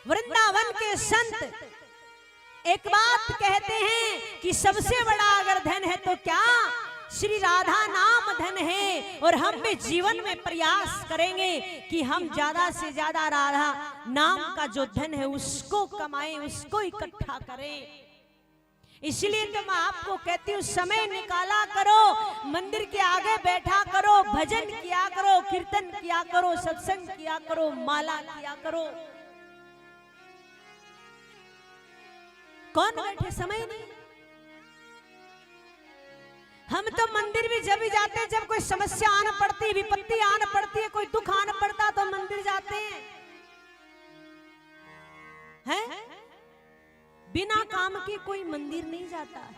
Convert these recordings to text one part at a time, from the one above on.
वृंदावन के संत एक बात कहते हैं कि सबसे बड़ा अगर धन है तो क्या श्री राधा नाम धन है। और हम भी जीवन में प्रयास करेंगे कि हम ज्यादा से ज्यादा राधा नाम का जो धन है उसको कमाएं, उसको इकट्ठा करें। इसलिए तो मैं आपको कहती हूँ समय निकाला करो, मंदिर के आगे बैठा करो, भजन किया करो, कीर्तन किया करो, सत्संग किया करो, माला किया करो। कौन बैठे, समय नहीं। हम तो मंदिर भी जब भी जाते हैं जब कोई समस्या आना पड़ती है, विपत्ति आना पड़ती है, कोई दुख आना पड़ता तो मंदिर जाते हैं। बिना काम के कोई मंदिर नहीं जाता है।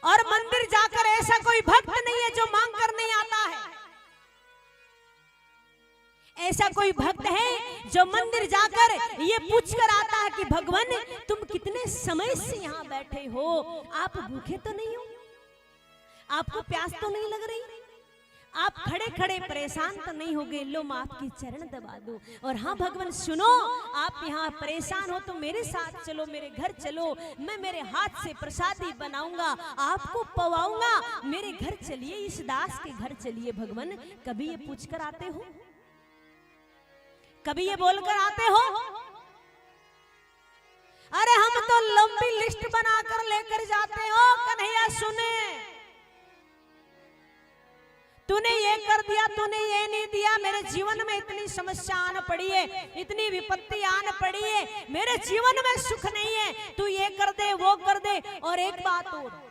और मंदिर जाकर ऐसा कोई भक्त नहीं है जो मांग कर नहीं आता है। ऐसा कोई भक्त है जो मंदिर जाकर ये पूछकर आता है कि भगवान तुम कितने समय से यहाँ बैठे हो, आप भूखे तो नहीं हो, आपको प्यास तो नहीं लग रही, आप खड़े खड़े परेशान तो नहीं हो गए, लो मैं आपकी चरण दबा दूं। और हाँ भगवान सुनो, आप यहाँ परेशान हो तो मेरे साथ चलो, मेरे घर चलो, मैं मेरे हाथ से प्रसादी बनाऊंगा, आपको पवाऊंगा, मेरे घर चलिए, इस दास के घर चलिए। भगवान कभी ये पूछकर आते हो, कभी ये बोलकर आते हो? अरे हम तो लंबी लिस्ट बनाकर लेकर जाते हो। कन्हैया सुने, तूने ये कर दिया, तूने ये नहीं दिया, मेरे जीवन में इतनी समस्या आन पड़ी है, इतनी विपत्ति आन पड़ी है, मेरे जीवन में सुख नहीं है, तू ये कर दे, वो कर दे। और एक बात और,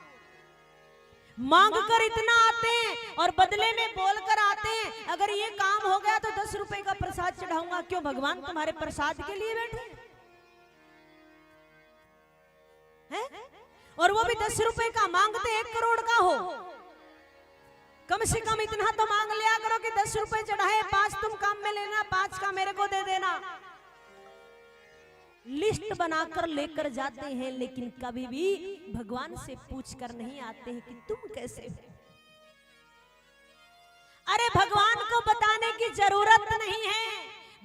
मांग कर इतना आते हैं और बदले में बोलकर आते हैं, अगर ये काम हो गया तो 10 रुपए का प्रसाद चढ़ाऊंगा। क्यों भगवान तुम्हारे प्रसाद के लिए बैठे हैं? और वो भी 10 रुपए का, मांगते 1 करोड़ का हो। कम से कम इतना तो मांग लिया करो कि 10 रुपए चढ़ाए, 5 तुम काम में लेना, 5 का मेरे को दे देना। लिस्ट बनाकर लेकर जाते हैं, लेकिन कभी भी भगवान से पूछकर नहीं आते हैं कि तुम कैसे हो। अरे भगवान को बताने की जरूरत नहीं है,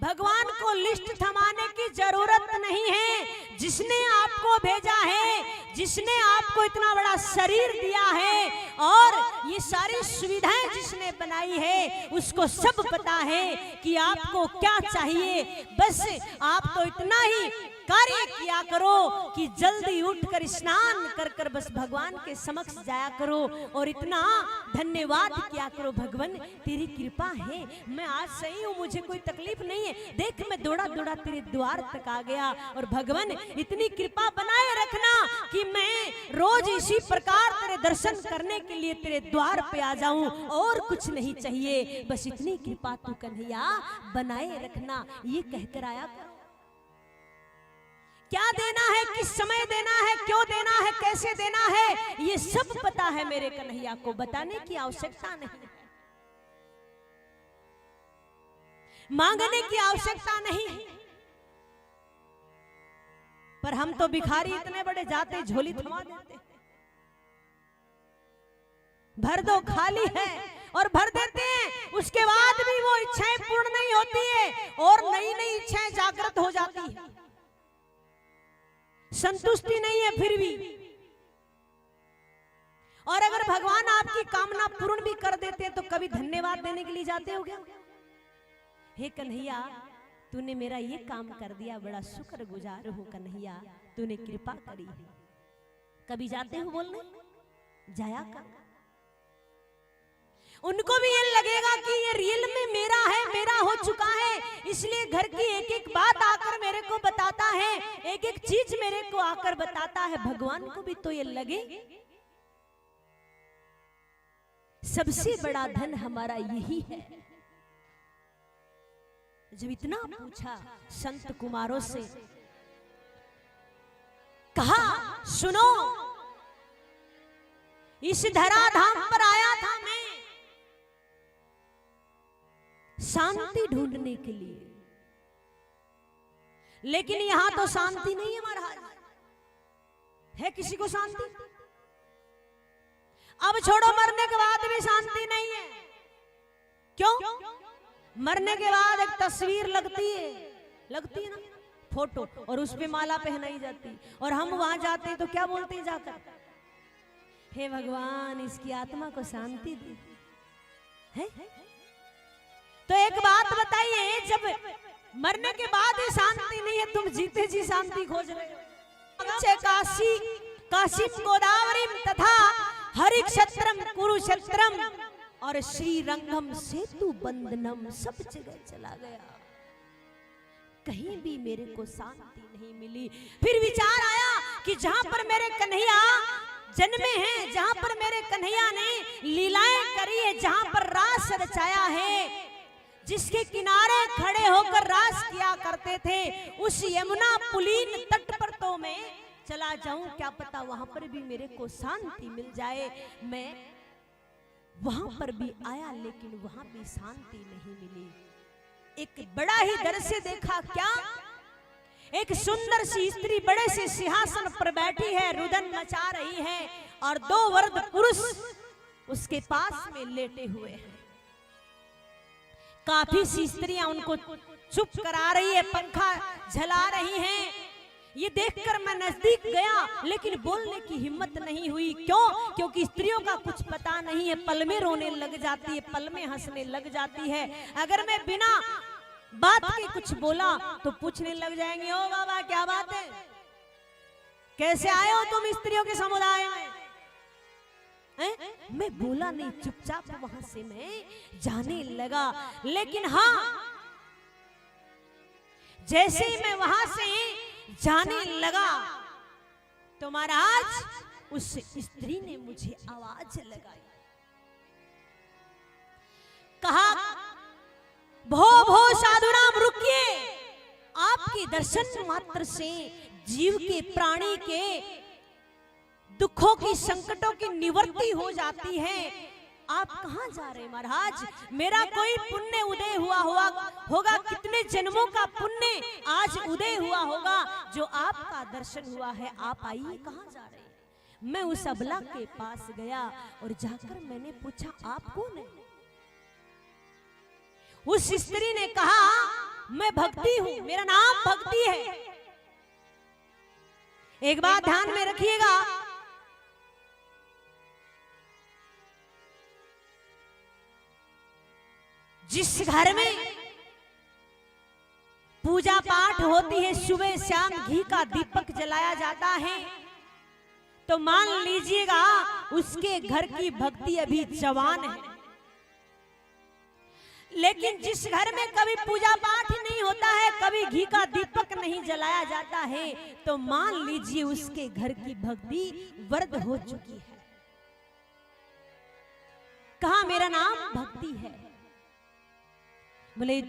भगवान को लिस्ट थमाने की जरूरत नहीं है। जिसने आपको भेजा है, जिसने आपको इतना बड़ा शरीर दिया है और ये सारी सुविधाएं जिसने बनाई है, उसको सब पता है कि आपको क्या चाहिए। बस आप तो इतना ही कार्य किया करो कि जल्दी उठकर स्नान कर कर बस भगवान के समक्ष जाया करो और इतना धन्यवाद किया करो, भगवान तेरी कृपा है, मैं आज सही हूँ, मुझे कोई तकलीफ नहीं है, देख मैं दौड़ा दौड़ा तेरे द्वार तक आ गया। और भगवान इतनी कृपा बनाए रखना कि मैं रोज इसी प्रकार तेरे दर्शन करने के लिए तेरे द्वार पे आ जाऊं, और कुछ नहीं चाहिए, बस इतनी कृपा तू कन्हैया बनाए रखना। ये कहकर आया करो। क्या देना है, किस समय देना है, क्यों देना है, कैसे देना है, ये सब पता है मेरे कन्हैया को, बताने की आवश्यकता नहीं है, मांगने की आवश्यकता नहीं है। पर हम तो भिखारी इतने बड़े जाते झोली थमा देते, भर दो, खाली है, और भर देते हैं, उसके बाद भी वो इच्छाएं पूर्ण नहीं होती है और नई नई इच्छाएं जागृत हो जाती है, संतुष्टि नहीं है फिर भी। और अगर भगवान आपकी कामना पूर्ण भी कर देते हैं तो कभी धन्यवाद देने के लिए जाते हो क्या? हे कन्हैया तूने मेरा ये काम कर दिया, बड़ा शुक्रगुजार हूं कन्हैया, तूने कृपा करी है। कभी जाते हो बोलने? जाया कर। उनको भी ये लगेगा कि ये रियल में मेरा है, मेरा हो चुका है, इसलिए घर की एक एक बात आकर मेरे को बताता है, एक एक चीज मेरे को आकर बताता है। भगवान को भी तो ये लगे सबसे बड़ा धन हमारा यही है। जब इतना पूछा संत कुमारों से, कहा सुनो, इस धराधाम पर आया था मैं शांति ढूंढने के लिए, लेकिन यहां तो शांति नहीं है महाराज। है किसी को शांति? अब छोड़ो, मरने के बाद भी शांति नहीं है। क्यों? मरने के बाद एक तस्वीर लगती है, लगती है ना फोटो, और उस पे माला पहनाई जाती, और हम वहां जाते हैं तो क्या बोलते हैं जाकर, हे भगवान इसकी आत्मा को शांति दे। है? तो एक बात बताइए, जब मरने के बाद ही शांति नहीं है, तुम जीते जी शांति खोज रहे हो। काशी काशीम गोदावरी तथा हरिक्षेत्रम कुरुक्षेत्रम और श्रीरंगम सेतु बंधनम सब जगह चला गया, कहीं भी मेरे को शांति नहीं मिली। फिर विचार आया कि जहां पर मेरे कन्हैया जन्मे हैं, जहां पर मेरे कन्हैया ने लीलाएं करी है, जहां पर रास रचाया है, जिसके किनारे खड़े होकर रास किया करते थे, उस यमुना पुलीन तट पर तो मैं चला जाऊं, क्या पता वहां पर भी मेरे को शांति मिल जाए। मैं वहां पर भी आया लेकिन वहां भी शांति नहीं मिली। एक बड़ा ही डर से देखा, क्या एक सुंदर सी स्त्री बड़े से सिंहासन पर बैठी है, रुदन मचा रही है, और दो वर्द पुरुष उसके पास में लेटे हुए हैं। काफी सी स्त्रियां उनको चुप करा रही है, पंखा झला रही हैं। ये देखकर मैं नजदीक गया लेकिन बोलने की हिम्मत नहीं हुई। क्यों? क्योंकि स्त्रियों का कुछ पता नहीं है, पल में रोने लग जाती है, पल में हंसने लग जाती है। अगर मैं बिना बात के कुछ बोला तो पूछने लग जाएंगे, ओ बाबा क्या बात है, कैसे आए हो तुम स्त्रियों के समुदाय में? मैं बोला नहीं, चुपचाप वहां से मैं जाने लगा। लेकिन हाँ, जैसे ही मैं वहां से जाने लगा तो महाराज उस स्त्री ने मुझे आवाज लगाई, कहा, भो भो साधुराम रुकिए, आपके दर्शन मात्र से जीव के, प्राणी के दुखों की, संकटों की निवृत्ति हो जाती है। आप कहां जा रहे हैं महाराज? मेरा कोई पुण्य उदय हुआ होगा, कितने जन्मों का पुण्य आज उदय हुआ होगा जो आपका दर्शन हुआ है। आप आइए, कहां जा रहे हैं? मैं उस अबला के पास गया और जाकर मैंने पूछा, आप कौन है? उस स्त्री ने कहा, मैं भक्ति हूं, मेरा नाम भक्ति है। एक बात ध्यान में रखिएगा, जिस घर में पूजा पाठ होती है, सुबह शाम घी का दीपक जलाया जाता है, तो मान लीजिएगा उसके घर की भक्ति अभी जवान है। लेकिन जिस घर में कभी पूजा पाठ ही नहीं होता है, कभी घी का दीपक नहीं जलाया जाता है, तो मान लीजिए उसके घर की भक्ति वर्द हो चुकी है। कहा, मेरा नाम भक्ति है। बोले,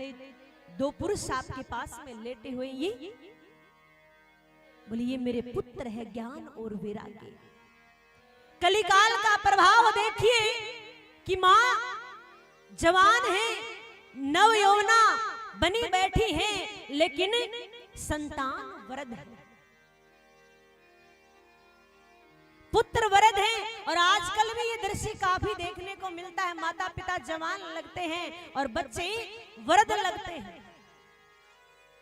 दो पुरुष आपके पास में लेटे हुए, ये बोले, ये मेरे पुत्र है ज्ञान और वैराग्य। कलिकाल का प्रभाव देखिए कि माँ जवान है, नव यौवना बनी बैठी है, लेकिन संतान वृद्ध है, पुत्र वृद्ध है। और आजकल भी ये दृश्य काफी देखने को मिलता है, माता पिता जवान लगते हैं और बच्चे वृद्ध लगते हैं।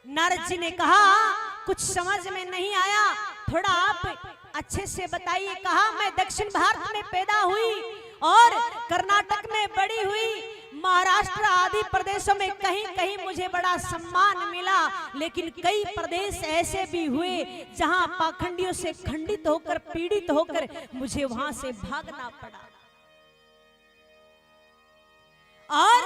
नारद जी ने कहा, कुछ समझ में नहीं आया, थोड़ा आप अच्छे से बताइए। कहा, मैं दक्षिण भारत में पैदा हुई और कर्नाटक में बड़ी हुई, महाराष्ट्र आदि प्रदेशों में कहीं कहीं मुझे बड़ा सम्मान मिला, लेकिन कई प्रदेश ऐसे भी हुए जहां पाखंडियों से खंडित होकर, पीड़ित होकर मुझे वहां से भागना पड़ा। और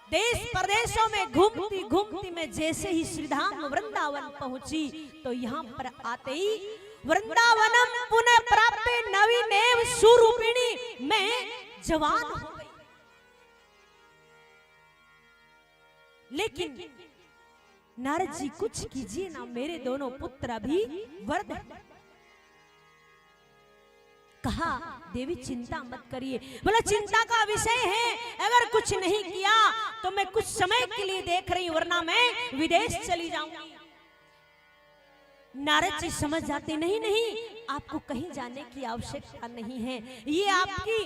देश प्रदेशों में घूमती घूमती मैं जैसे ही श्रीधाम वृंदावन पहुंची, तो यहाँ पर आते ही वृंदावनम पुनः प्राप्य नवीनेव सुरूपिणी, मैं जवान हो गई। लेकिन नारद जी कुछ कीजिए ना, मेरे दोनों पुत्र अभी वृद्ध हैं। कहा, देवी चिंता मत करिए। बोला, चिंता का विषय है, अगर कुछ नहीं किया तो मैं कुछ समय के लिए देख रही हूं, वरना मैं विदेश चली जाऊंगी। नारद जी समझ जाते, नहीं नहीं, आपको कहीं जाने की आवश्यकता नहीं है, ये आपकी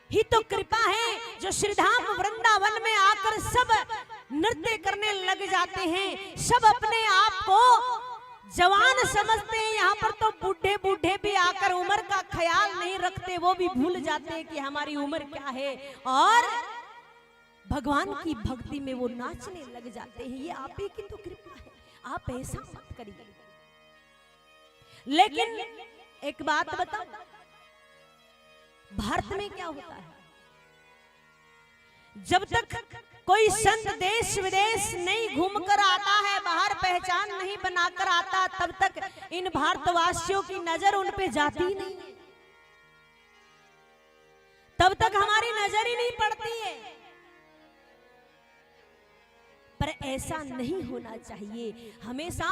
ही तो कृपा है जो श्रीधाम वृंदावन में आकर सब नृत्य करने लग जाते हैं। सब अपने आप को जवान समझते हैं। यहाँ पर तो बूढ़े बूढ़े भी आकर उम्र का ख्याल नहीं रखते, वो भी भूल जाते हैं कि हमारी उम्र क्या है, और भगवान की भक्ति में वो नाचने लग जाते हैं। ये आप ही की तो कृपा है, आप ऐसा मत करिए। लेकिन एक बात बताओ, भारत में क्या होता है, जब तक कोई संत देश विदेश नहीं घूमकर आता है, बाहर पहचान नहीं बनाकर आता, तब तक इन भारतवासियों की नजर उन पे जाती नहीं है, तब तक हमारी नजर ही नहीं पड़ती है। पर ऐसा नहीं होना चाहिए। हमेशा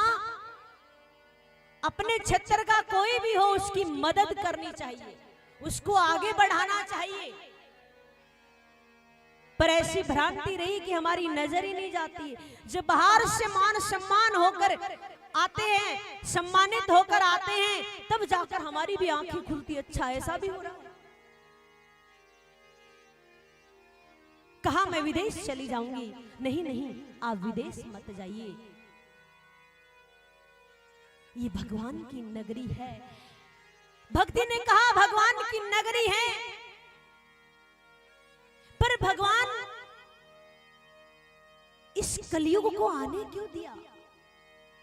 अपने क्षेत्र का कोई भी हो उसकी मदद करनी चाहिए, उसको आगे बढ़ाना चाहिए। पर ऐसी भ्रांति रही कि हमारी नजर ही नहीं जाती है। जब बाहर से मान सम्मान होकर आते हैं, सम्मानित होकर आते हैं, तब जाकर हमारी भी आंखें खुलती। अच्छा, ऐसा भी हो रहा है। कहा मैं विदेश चली जाऊंगी, नहीं नहीं, आप विदेश मत जाइए, ये भगवान की नगरी है। भक्ति ने कहा भगवान की नगरी है, पर भगवान इस कलयुग को आने क्यों दिया?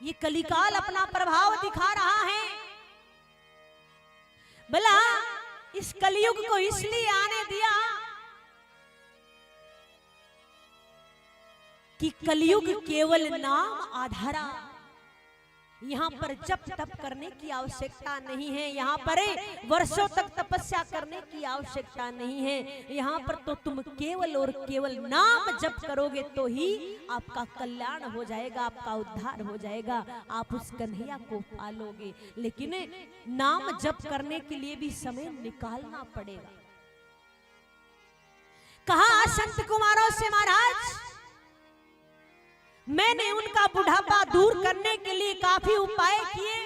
ये कलिकाल अपना प्रभाव दिखा रहा है। भला इस कलयुग को इसलिए आने दिया कि कलयुग केवल नाम आधारा, यहाँ पर जप तप करने की आवश्यकता नहीं है, यहाँ पर वर्षों तक तपस्या करने की आवश्यकता नहीं है। यहाँ पर तो तुम केवल और केवल नाम जप करोगे तो ही आपका कल्याण हो जाएगा, आपका उद्धार हो जाएगा, आप उस कन्हैया को पालोगे। लेकिन नाम जप करने के लिए भी समय निकालना पड़ेगा। कहा संत कुमारों से, महाराज मैंने उनका बुढ़ापा दूर करने के लिए काफी उपाय किए,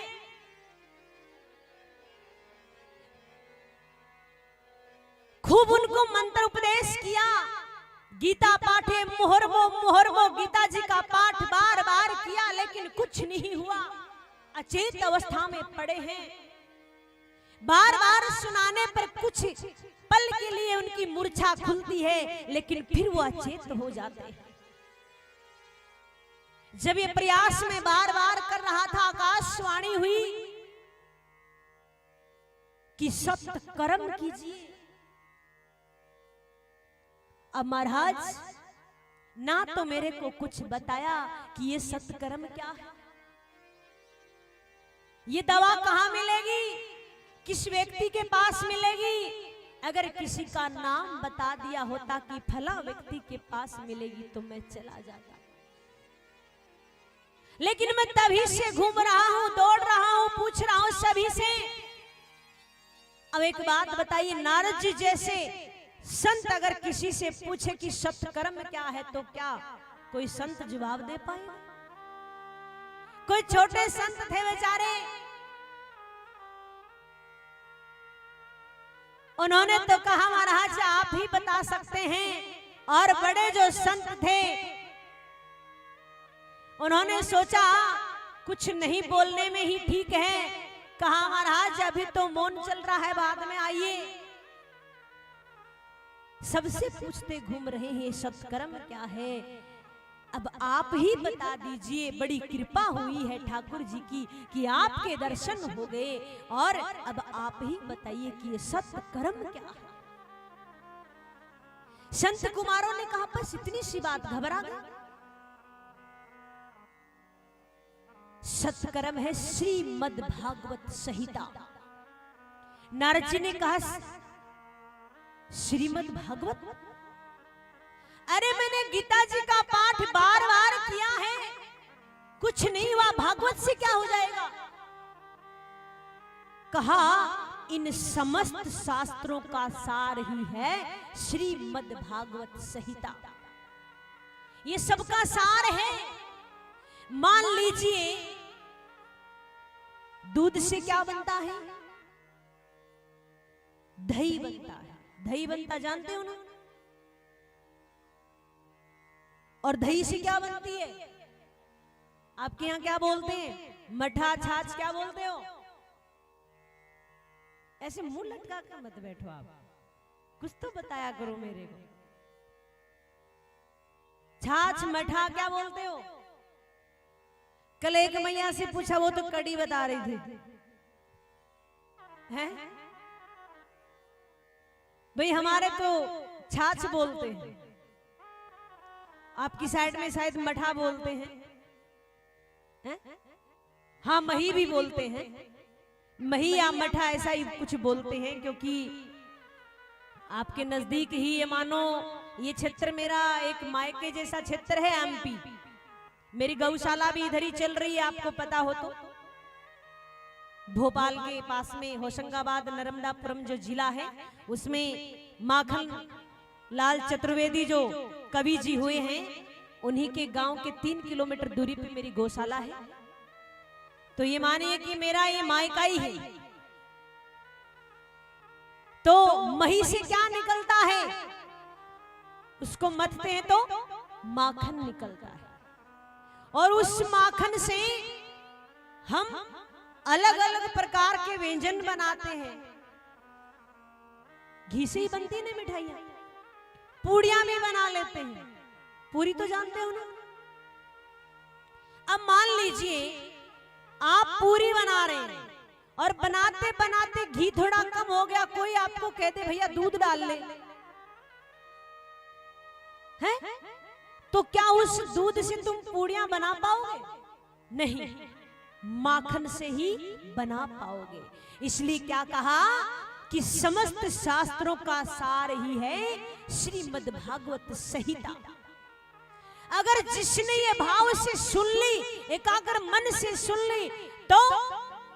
खूब उनको मंत्र उपदेश किया, गीता पाठे मुहर्मो गीता जी का पाठ बार बार किया, लेकिन कुछ नहीं हुआ। अचेत अवस्था में पड़े हैं। बार बार सुनाने पर कुछ पल के लिए उनकी मूर्छा खुलती है, लेकिन फिर वो अचेत हो जाते हैं। जब ये प्रयास में बार बार कर रहा था, आकाशवाणी हुई कि सत्य कर्म कीजिए। अब महाराज ना तो मेरे को कुछ बताया कि ये सत्य कर्म क्या है, ये दवा कहां मिलेगी, किस व्यक्ति के पास मिलेगी। अगर किसी का नाम बता दिया होता कि फला व्यक्ति के पास मिलेगी तो मैं चला जाता, लेकिन मैं तभी से घूम रहा हूं, दौड़ रहा हूं, पूछ रहा हूं सभी से। अब एक बात बताइए, नारद जी जैसे संत अगर किसी से पूछे कि सत्य कर्म क्या है, तो क्या कोई संत जवाब दे पाए? कोई छोटे संत थे बेचारे, उन्होंने तो कहा महाराज आप ही बता सकते हैं। और बड़े जो संत थे उन्होंने सोचा कुछ नहीं बोलने में ही ठीक है, कहा महाराज अभी तो मौन चल रहा है, बाद में आइए। सबसे पूछते घूम रहे हैं सत्कर्म क्या है। अब आप ही बता दीजिए, बड़ी कृपा हुई है ठाकुर जी की कि आपके दर्शन हो गए, और अब आप ही बताइए कि ये सत्कर्म क्या है। संत कुमारों ने कहा बस इतनी सी बात, घबरा गए। सत्कर्म है श्रीमद् भागवत संहिता। नारद जी ने कहा श्रीमद् भागवत, अरे मैंने गीता जी का पाठ बार बार किया है, कुछ नहीं हुआ, भागवत से क्या हो जाएगा। कहा इन समस्त शास्त्रों का सार ही है श्रीमद् भागवत संहिता, ये सबका सार है। मान लीजिए दूध से क्या बनता है, दही बनता है। दही बनता जानते हो ना, और दही से क्या बनती है? आपके यहाँ क्या बोलते हैं? मठा, छाछ क्या बोलते हो? ऐसे मुंह लटका कर मत बैठो आप, कुछ तो बताया करो मेरे को। छाछ मठा क्या बोलते हो? कल एक मैया से पूछा, वो तो कड़ी बता रही थी। हैं भाई, हमारे तो छाछ बोलते हैं, आपकी साइड में शायद मठा बोलते हैं। हाँ, मही भी बोलते हैं, मही या मठा ऐसा ही कुछ बोलते हैं, क्योंकि आपके नजदीक ही ये मानो ये क्षेत्र मेरा एक मायके जैसा क्षेत्र है, एमपी। मेरी गौशाला भी इधर ही चल रही है, आपको पता हो तो। भोपाल के पास में होशंगाबाद नर्मदापुरम जो जिला है, उसमें माखन लाल चतुर्वेदी जो कवि जी हुए हैं, उन्हीं के गांव के 3 किलोमीटर दूरी पे मेरी गौशाला है। तो ये मानिए कि मेरा ये मायका ही है। तो मही से क्या निकलता है? उसको मथते हैं तो माखन निकलता है, और उस माखन से हम अलग अलग प्रकार के व्यंजन बनाते हैं। घी से ही बनती है ना मिठाइयां, पूड़ियां भी बना लेते हैं। पूरी तो जानते हो ना। अब मान लीजिए आप पूरी बना रहे हैं और बनाते बनाते घी थोड़ा कम हो गया, कोई आपको कहते भैया दूध डाल ले, हैं? तो क्या उस दूध से तुम पूड़ियां बना पाओगे? नहीं, माखन से ही बना पाओगे। इसलिए क्या कहा कि समस्त शास्त्रों का सार ही है श्रीमद् भागवत संहिता। अगर जिसने ये भाव से सुन ली, एकाग्र मन से सुन ली, तो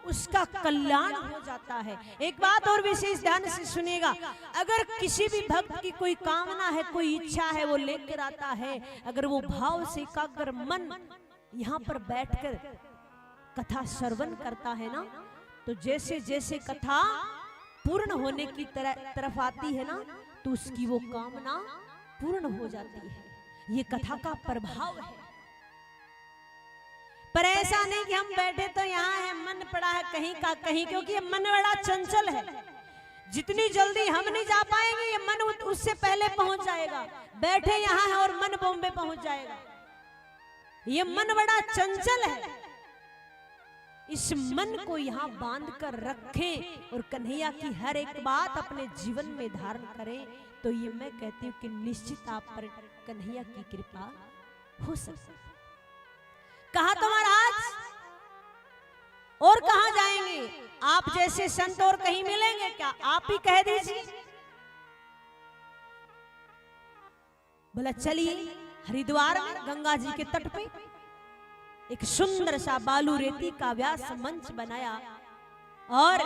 उसका कल्याण हो जाता है। एक बात और विशेष ध्यान से सुनेगा, अगर किसी भी भक्त की कोई कामना है, कोई इच्छा है, वो लेकर आता है, अगर वो भाव से एकाग्र मन यहाँ पर बैठकर कथा श्रवण करता है ना, तो जैसे जैसे कथा पूर्ण होने की तरफ आती है ना, तो उसकी वो कामना पूर्ण हो जाती है। ये कथा का प्रभाव है। पर ऐसा नहीं कि हम बैठे तो यहाँ है, मन पड़ा है कहीं का कहीं, क्योंकि ये मन बड़ा चंचल है। जितनी जल्दी हम नहीं जा पाएंगे, ये मन उससे पहले पहुंच जाएगा। बैठे यहाँ है और मन बॉम्बे पहुंच जाएगा। ये मन बड़ा चंचल है। इस मन को यहाँ बांध कर रखें और कन्हैया की हर एक बात अपने जीवन में धारण करें, तो ये मैं कहती हूँ कि निश्चित आप पर कन्हैया की कृपा हो सकती है। कहा तो महाराज, और कहां जाएंगे? आप जैसे संत और कहीं मिलेंगे क्या? आप ही कह दीजिए। बोला चलिए हरिद्वार में गंगा जी के तट पे एक सुंदर सा बालू रेती का व्यास मंच बनाया, और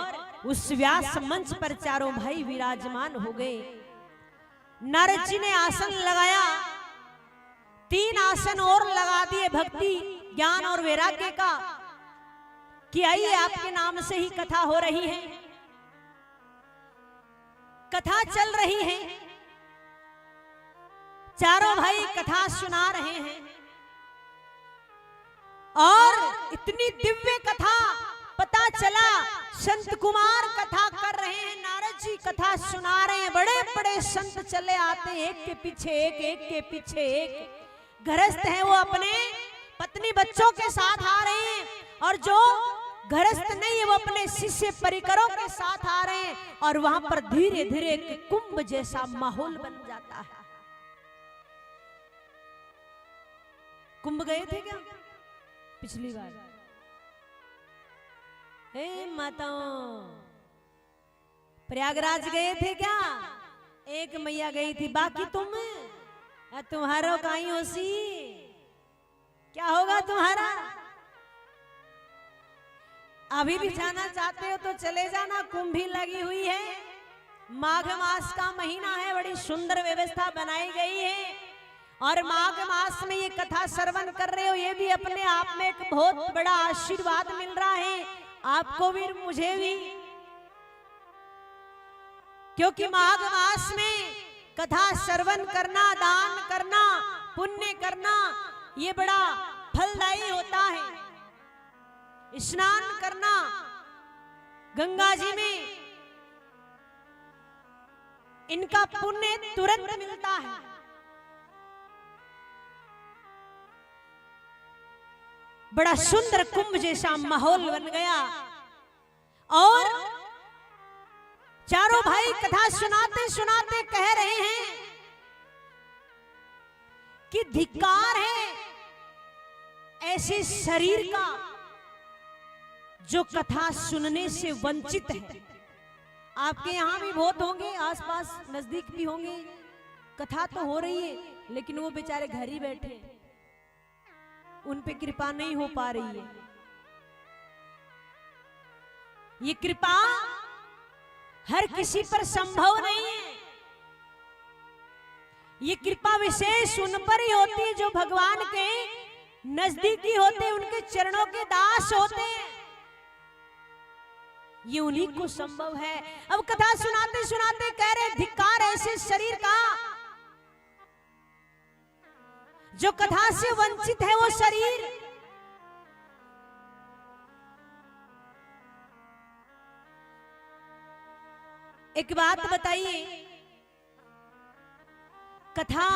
उस व्यास मंच पर चारों भाई विराजमान हो गए। नारद जी ने आसन लगाया, 3 आसन और लगा दिए भक्ति, ज्ञान और वैराग्य का, कि आइए आपके नाम से ही कथा हो रही है, कथा चल रही है, चारों भाई कथा सुना रहे हैं। और इतनी दिव्य कथा, पता चला संत कुमार कथा कर रहे हैं, नारद जी कथा सुना रहे हैं। बड़े बड़े संत चले आते हैं, एक के पीछे एक, एक के पीछे एक। गृहस्थ हैं वो अपने पत्नी बच्चों के साथ आ रहे हैं, और जो गृहस्थ नहीं है वो अपने शिष्य परिकरों के साथ आ रहे हैं। और वहां पर धीरे धीरे एक कुंभ जैसा माहौल बन जाता है। कुंभ गए थे क्या पिछली बार? हे माताओं, प्रयागराज गए थे क्या? एक मैया गई थी, बाकी तुम्हारा कहीं होसी, क्या होगा तुम्हारा? अभी भी जाना चाहते हो तो चले जाना, कुंभ लगी हुई है। माघ मास का महीना है, बड़ी सुंदर व्यवस्था बनाई गई है, और माघ मास में ये कथा श्रवण कर रहे हो, ये भी अपने आप में एक बहुत बड़ा आशीर्वाद मिल रहा है, आपको भी मुझे भी। क्योंकि माघ मास में कथा श्रवण करना, दान करना, पुण्य करना ये बड़ा फलदायी होता है। स्नान करना गंगा जी में, इनका पुण्य तुरंत मिलता है। बड़ा सुंदर कुंभ जैसा माहौल बन गया और चारों भाई कथा सुनाते सुनाते कह रहे हैं कि धिक्कार है ऐसे शरीर का जो कथा सुनने से वंचित है। आपके यहां भी बहुत होंगे, आसपास नजदीक भी होंगे, कथा तो हो रही है लेकिन वो बेचारे घर ही बैठे, उन पे कृपा नहीं हो पा रही है। ये कृपा हर किसी पर संभव नहीं है। ये कृपा विशेष उन पर ही होती है जो भगवान के नजदीकी होते, उनके चरणों के दास होते हैं। ये उन्हीं को संभव है। अब कथा सुनाते सुनाते कह रहे धिक्कार ऐसे शरीर का जो कथा से वंचित है। वो शरीर एक बात बताइए, कथा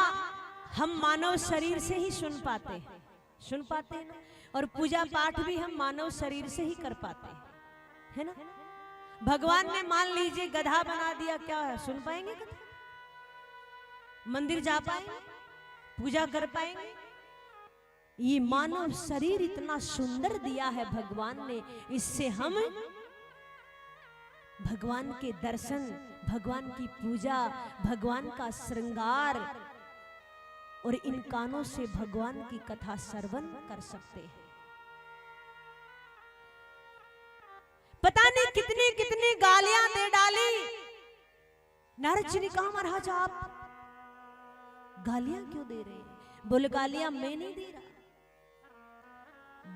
हम मानव शरीर से ही सुन पाते हैं ना, और पूजा पाठ भी हम मानव शरीर से ही कर पाते हैं, है ना। भगवान ने मान लीजिए गधा बना दिया, क्या है, सुन पाएंगे कथा? मंदिर जा पाएंगे? पूजा कर पाएंगे? ये मानव शरीर इतना सुंदर दिया है भगवान ने, इससे हम भगवान के दर्शन, भगवान की पूजा, भगवान का श्रृंगार और इन कानों से भगवान की कथा श्रवण कर सकते हैं। पता नहीं कितनी कितनी गालियां दे डाली। नारद जी ने कहा महाराज आप गालियां क्यों दे रहे हैं? बोले गालियां मैं नहीं दे रहा,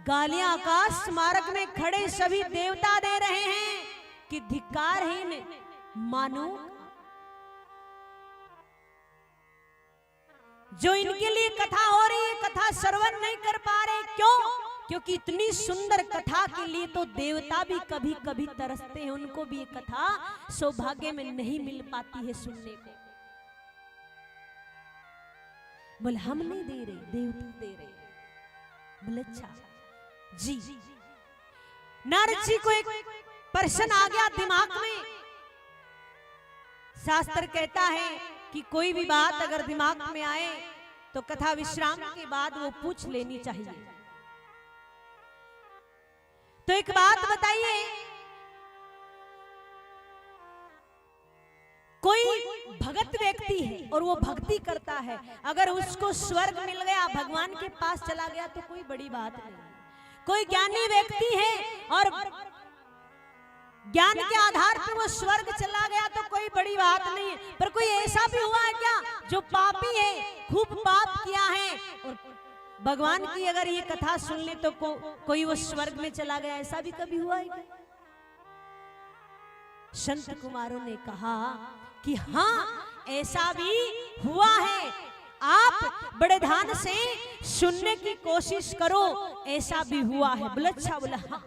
गालियां आकाश मार्ग में खड़े सभी देवता दे रहे हैं कि धिक्कारहीन मानो जो इनके लिए कथा हो रही है, कथा श्रवण नहीं कर पा रहे। क्यों? क्योंकि इतनी सुंदर कथा के लिए तो देवता भी कभी कभी तरसते हैं, उनको भी ये कथा सौभाग्य में नहीं मिल पाती है सुनने को। बोले हम नहीं दे रहे, देवता दे रहे। बोले अच्छा जी। नारद जी को एक प्रश्न आ गया दिमाग में। शास्त्र कहता है कि कोई भी बात अगर दिमाग में आए तो कथा विश्राम के बाद वो पूछ लेनी चाहिए। तो एक बात बताइए, कोई भगत व्यक्ति है और वो भक्ति करता है, अगर उसको स्वर्ग मिल गया, भगवान के पास चला गया तो कोई बड़ी बात नहीं। कोई ज्ञानी व्यक्ति है और ज्ञान के आधार पर वो स्वर्ग चला गया तो कोई बड़ी बात नहीं है। पर कोई ऐसा भी हुआ है क्या जो पापी है, खूब पाप किया है और भगवान की अगर ये कथा सुन ले तो कोई वो स्वर्ग में चला गया? ऐसा भी कभी हुआ है क्या? संत कुमारों ने कहा कि हाँ ऐसा भी हुआ है। आप बड़े ध्यान से सुनने की कोशिश करो, ऐसा भी हुआ है। बोले अच्छा। बोला हाँ